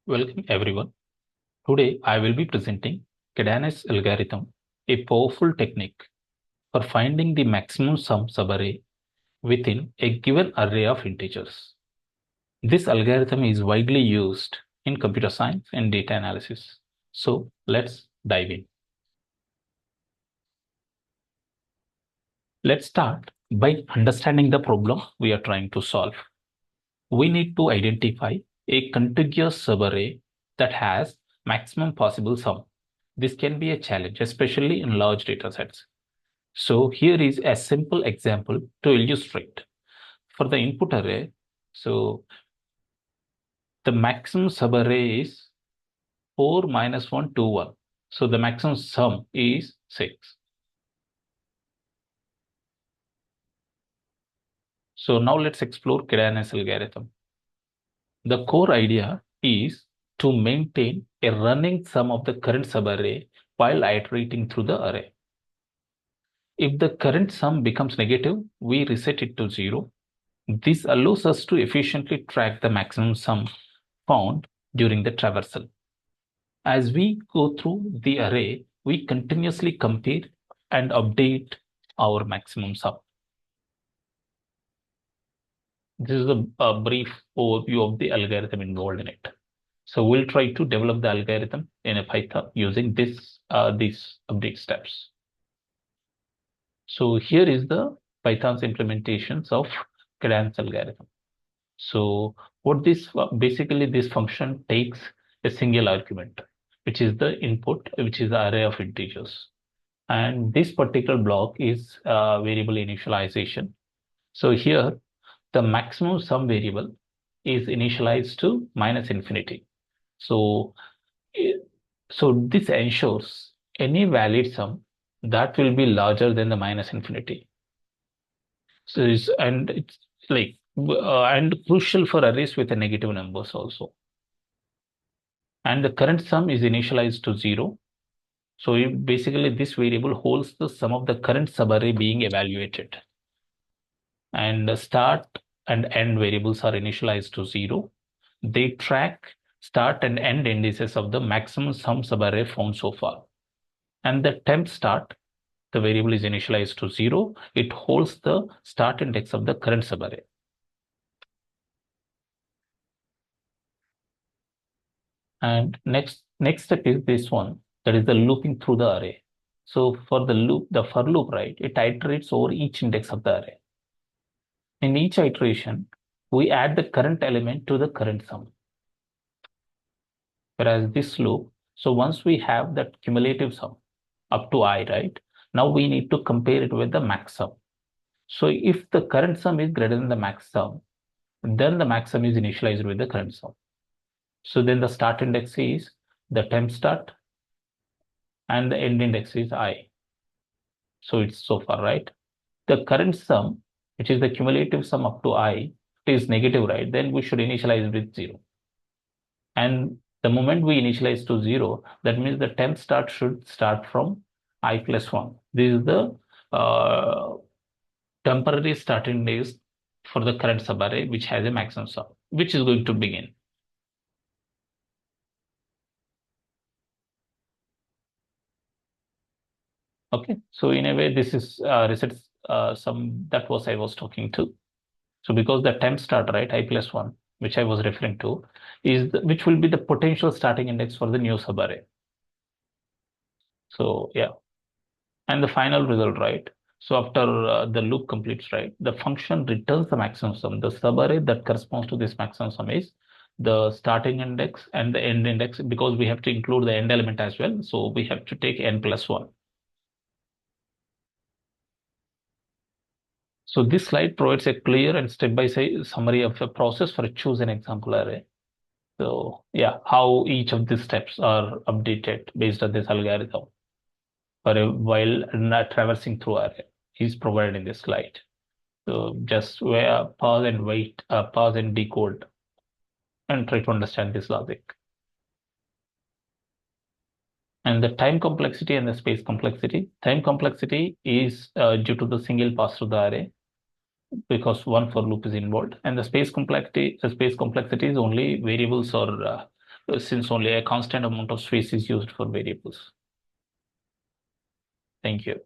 Welcome everyone. Today I will be presenting Kadane's algorithm, a powerful technique for finding the maximum sum subarray within a given array of integers. This algorithm is widely used in computer science and data analysis. So let's dive in. Let's start by understanding the problem we are trying to solve. We need to identify a contiguous subarray that has maximum possible sum. This can be a challenge, especially in large data sets. So here is a simple example to illustrate. For the input array, so the maximum subarray is 4 minus 1, 2, 1. So the maximum sum is 6. So now let's explore Kadane's algorithm. The core idea is to maintain a running sum of the current subarray while iterating through the array. If the current sum becomes negative, we reset it to 0. This allows us to efficiently track the maximum sum found during the traversal. As we go through the array, we continuously compare and update our maximum sum. This is a brief overview of the algorithm involved in it. So we'll try to develop the algorithm in a Python using these update steps. So here is the Python's implementations of Kadane's algorithm. So what this basically this function takes a single argument, which is the input, which is the array of integers. And this particular block is variable initialization. So here the maximum sum variable is initialized to minus infinity. So, so this ensures any valid sum that will be larger than the minus infinity. So it's like and crucial for arrays with a negative numbers also. And the current sum is initialized to 0. So basically this variable holds the sum of the current subarray being evaluated. And the start and end variables are initialized to 0. They track start and end indices of the maximum sum subarray found so far. And the temp start, the variable is initialized to 0. It holds the start index of the current subarray. And next step is this one, that is the looping through the array. So for the loop, the for loop, right, it iterates over each index of the array. In each iteration, we add the current element to the current sum. Whereas this loop, so once we have that cumulative sum up to I, right, now we need to compare it with the max sum. So if the current sum is greater than the max sum, then the max sum is initialized with the current sum. So then the start index is the temp start and the end index is I. So it's so far, right? The current sum, which is the cumulative sum up to I, is negative, right? Then we should initialize with 0. And the moment we initialize to 0, that means the temp start should start from I plus 1. This is the temporary starting days for the current subarray, which has a maximum sum, which is going to begin. Okay, so in a way, this is resets some that was I was talking to. So because the temp start, right, I plus 1, which I was referring to, is which will be the potential starting index for the new subarray. So yeah, and the final result, right? So after the loop completes, right, the function returns the maximum sum. The subarray that corresponds to this maximum sum is the starting index and the end index, because we have to include the end element as well. So we have to take n plus 1. So this slide provides a clear and step-by-step summary of a process for a choose an example array. So yeah, how each of these steps are updated based on this algorithm for a while not traversing through array is provided in this slide. So just pause and wait, pause and decode, and try to understand this logic. And the time complexity and the space complexity. Time complexity is due to the single pass through the array, because one for loop is involved, and the space complexity is only variables or since only a constant amount of space is used for variables. Thank you.